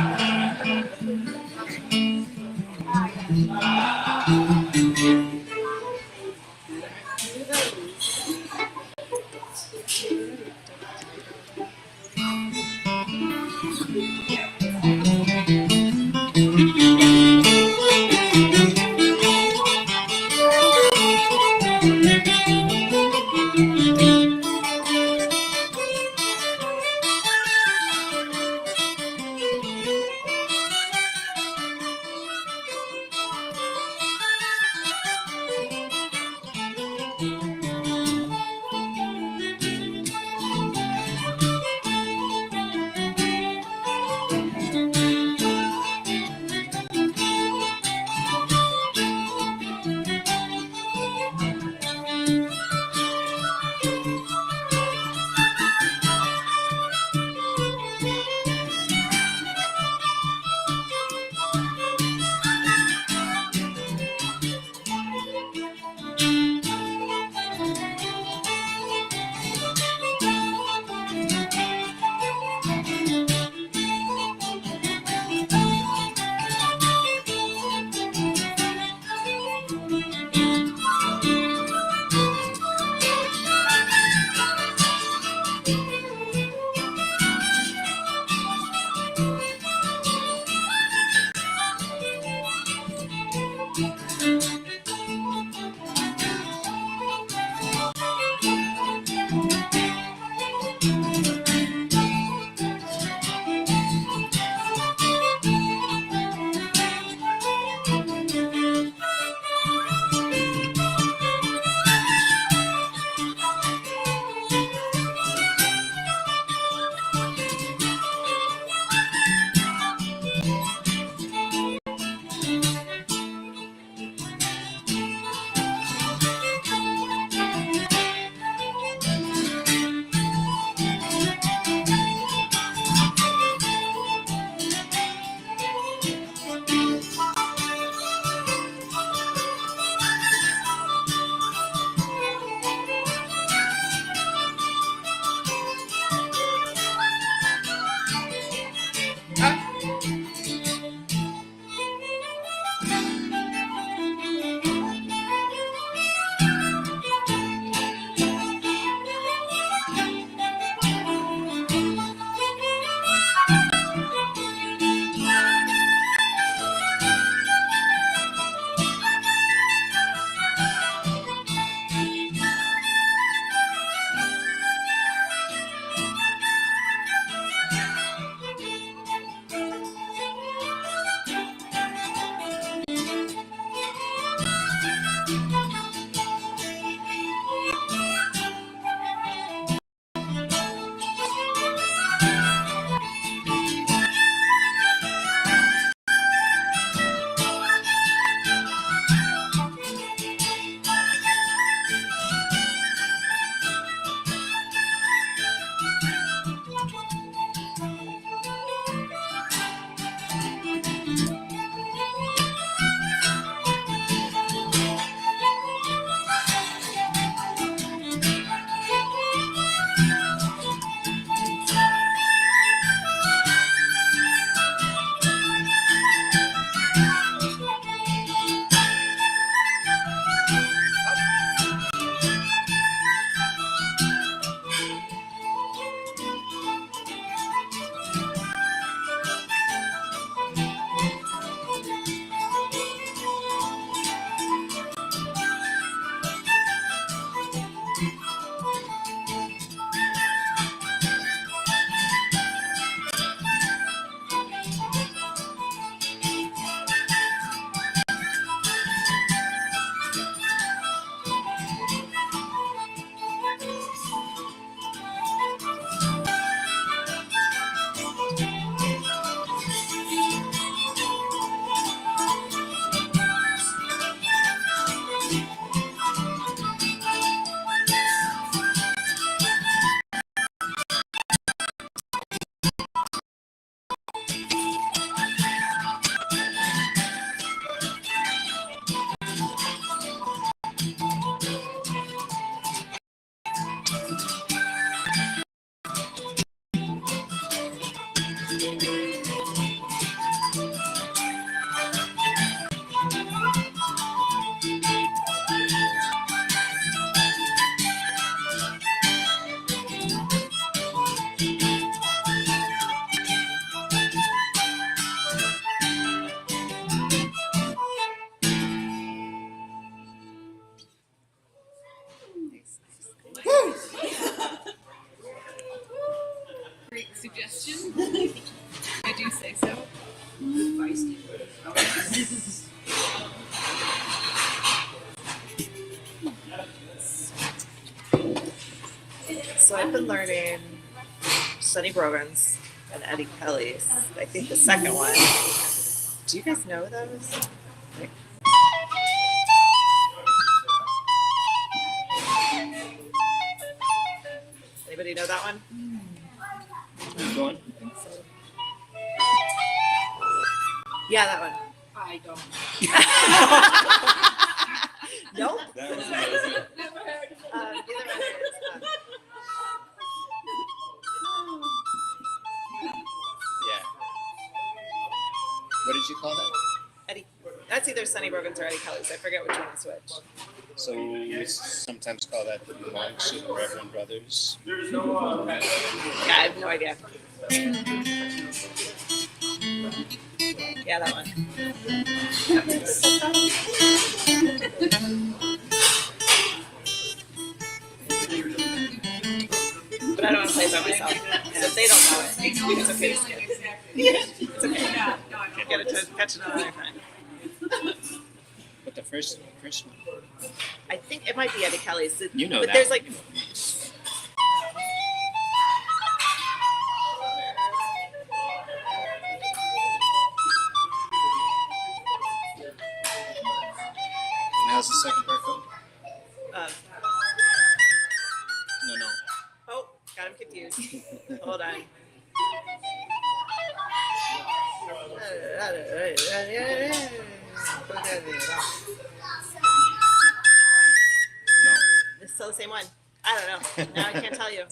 So I've been learning Sonny Brogan's and Eddie Kelly's. I think the second one. Do you guys know those? Anybody know that one? Go on. Yeah, that one. I don't. Nope. That was amazing. Neither one is. Yeah. What did you call that? Eddie. That's either Sonny Brogan's or Eddie Kelly's. I forget which one is which. So we sometimes call that the monks or the Reverend Brothers. There's no, Yeah, I have no idea. Yeah, that one. But I don't want to play it by myself. So if they don't know it, it's okay to skip. It's okay. Get it to catch it another time. But the first one. I think it might be Eddie Kelly's. You know but that there's one. like. And how's the second part go? No. Oh, got him confused. Hold on. No. It's still the same one. I don't know. Now I can't tell you.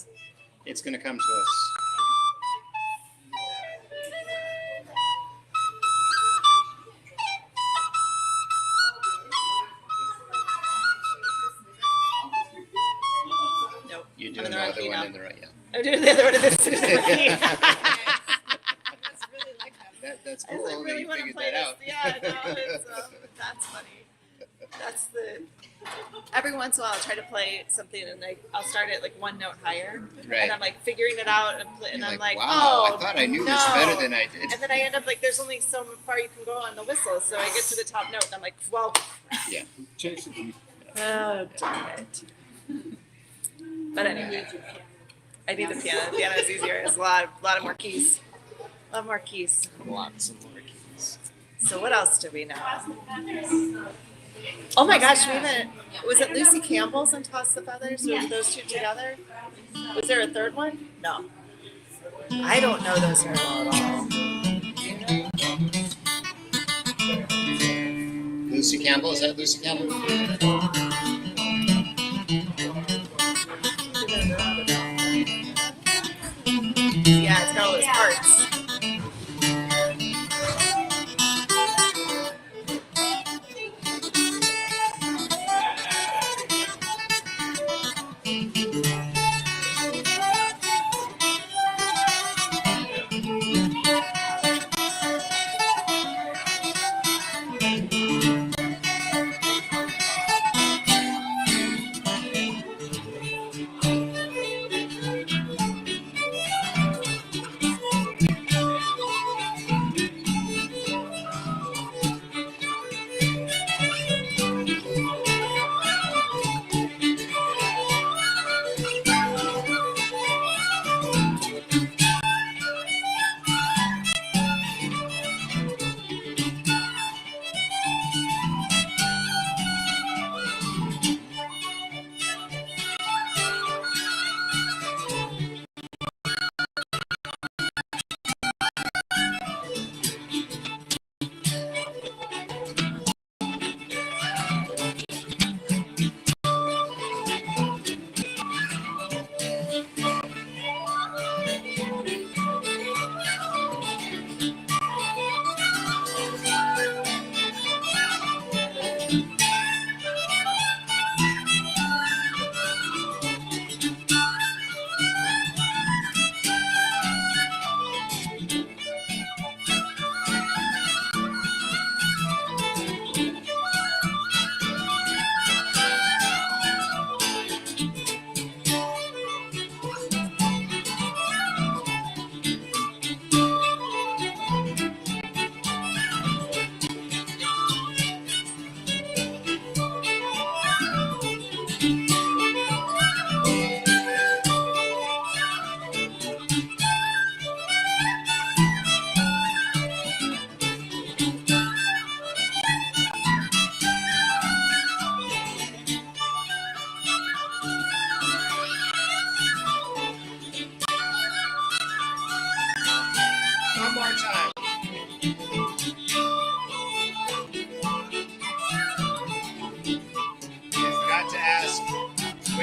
It's gonna come to us. Nope. You're I'm doing in the wrong other key one now. in the right. Yeah. I'm doing the other one of this. That's really like that. That's I cool was like, that really you want to figured play that this. out. Yeah, no, it's, that's funny. That's the. Every once in a while, I'll try to play something, and I'll start it like one note higher, Right. and I'm like figuring it out, and You're I'm like, wow, oh, I thought I knew no. this better than I did. And then I end up like, there's only so far you can go on the whistle, so I get to the top note, and I'm like, well, Yeah. oh, darn it. But anyway, I need the piano. The piano is easier. It's a lot of more keys. A lot more keys. Lots of more keys. So what else do we know? Oh my gosh, we haven't. Was it Lucy Campbell's and Toss the Feathers? Were those two together? Was there a third one? No. I don't know those very well at all. Do you know? Lucy Campbell, is that Lucy Campbell? Yeah, it's got all those parts.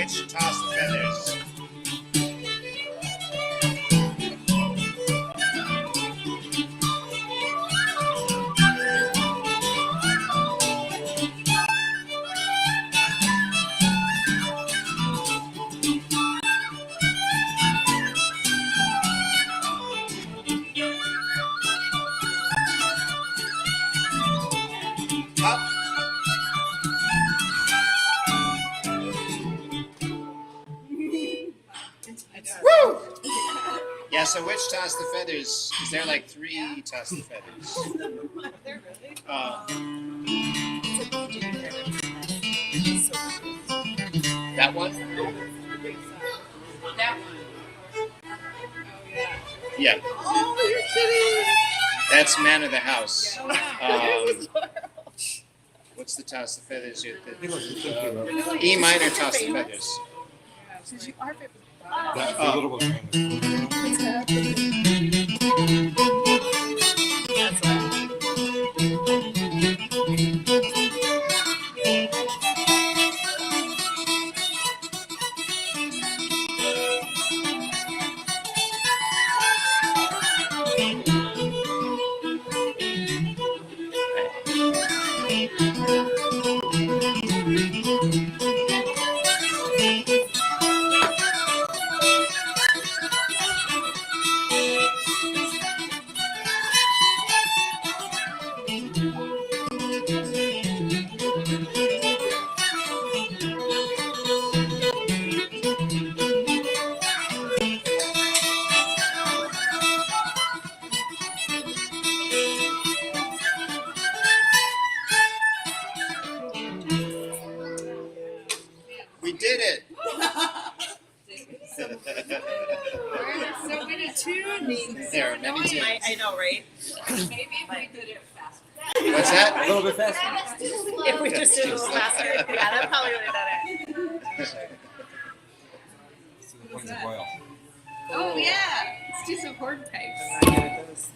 which toss the feathers? Up. Woo! Yeah, so which toss the feathers? Is there like 3 toss the feathers? They're really That one? That one. Oh, yeah. Yeah. Oh, you're kidding! That's man of the house. Yeah. What's the toss the feathers? E minor toss the feathers. Because you are very That's a little bit. That's right. We did it. So many tunings. There are many tunes. I know, right? Maybe if we did it faster. What's that? A little bit faster. If we just did a little faster. Yeah, that probably would have done it. What's the boil? Oh yeah. Let's do some hornpipes.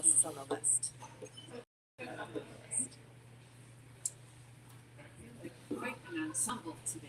else is on the list? Quite an ensemble today.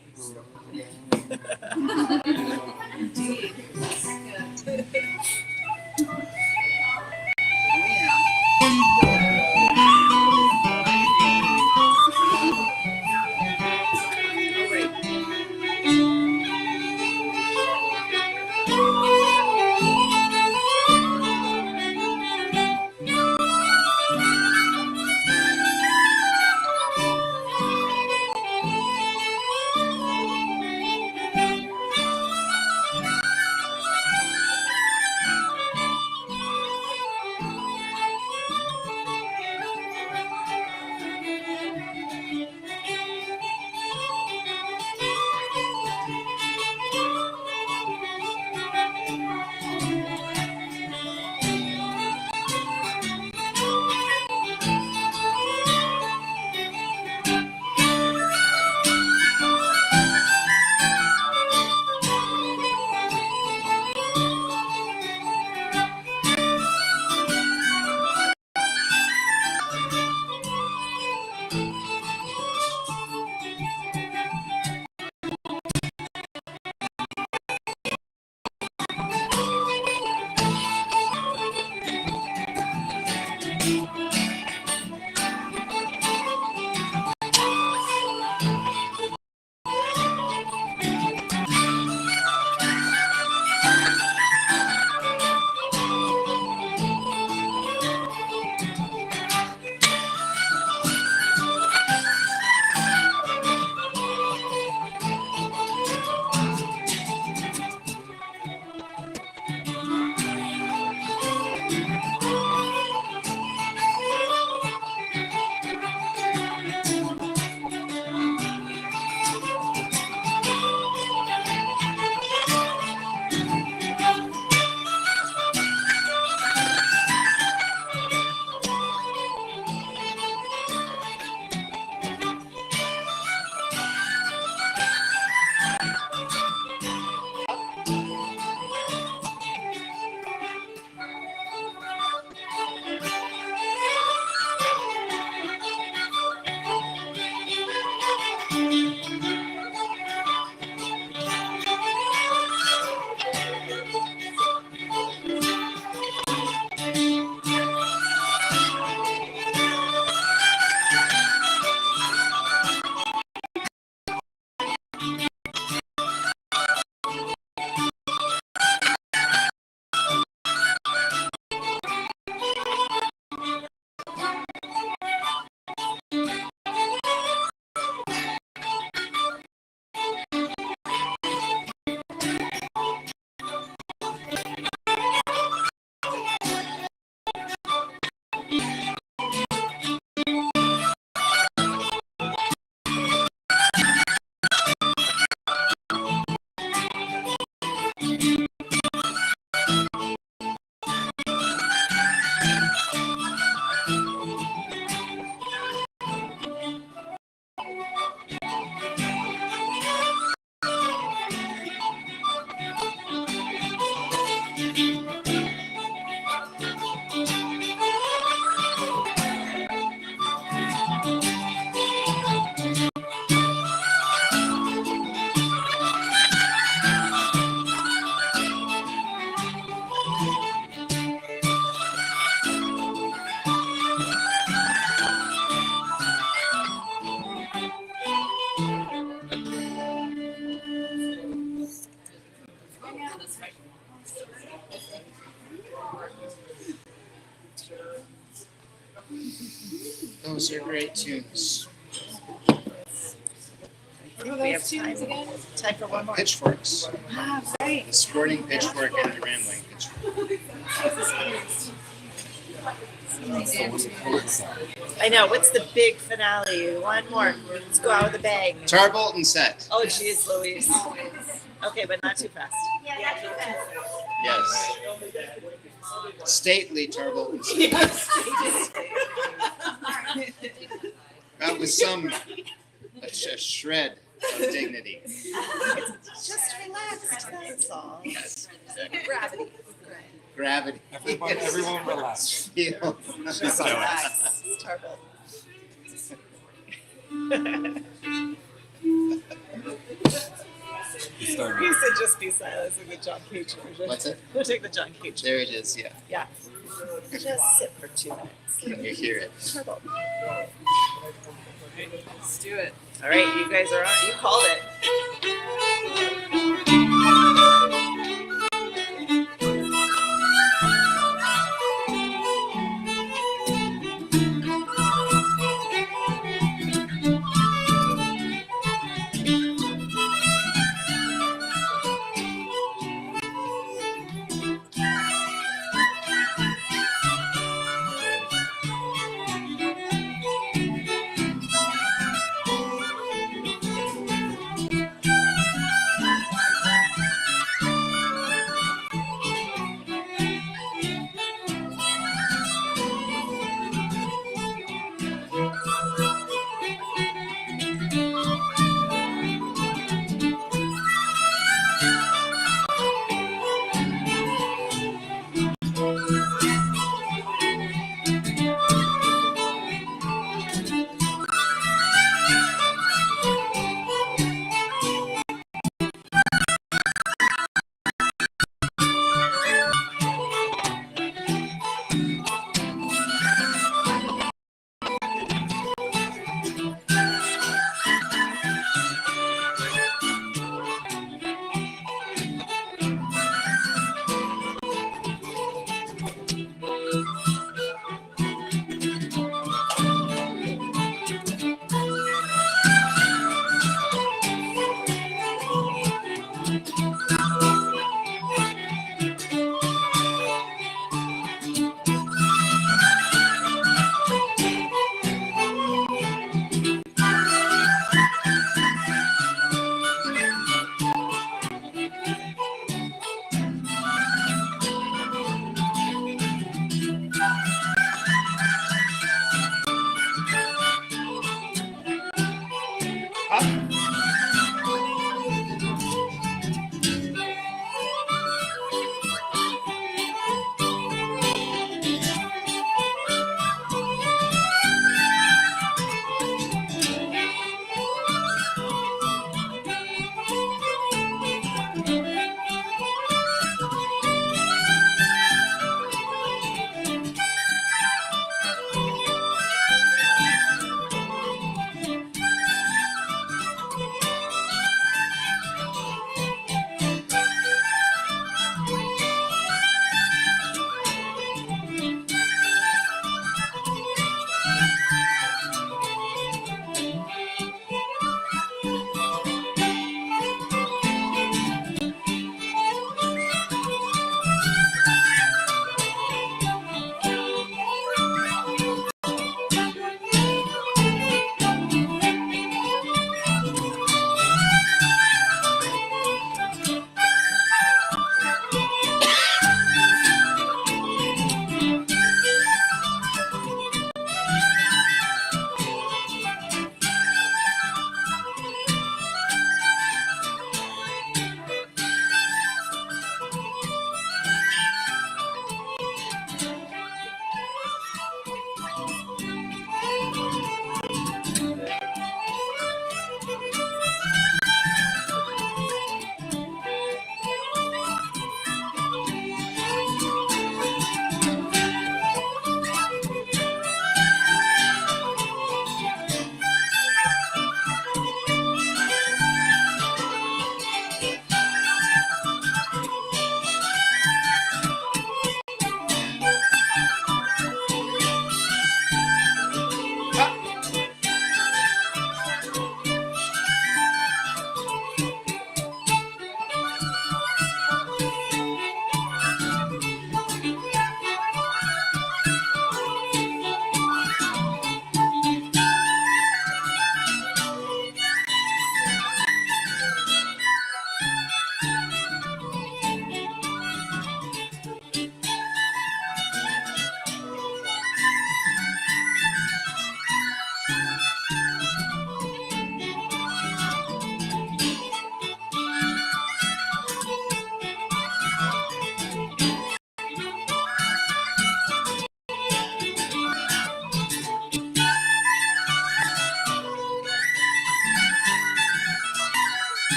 Those are great tunes. We have time, time for one more. Pitchforks. Ah, right. The sporting pitchfork and the rambling pitchfork. I know. What's the big finale? One more. Let's go out with a bang. Tarbolt and set. Oh, geez, Louise. Okay, but not too fast. Yes. Stately Tarbolt and set. Yes. That was a shred of dignity. Just relaxed. That's all. Yes. Gravity. Gravity. Everyone relax. Feel. Just relax. It's terrible. You started. He said just be silent, like the John Cage version. What's it? We'll take the John Cage. There it is. Yeah, Yeah. Just sit for 2 minutes. you hear it. Terrible. Let's do it. All right, you guys are on. You called it.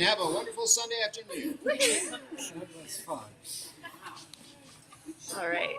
and have a wonderful Sunday afternoon. That was fun. All right.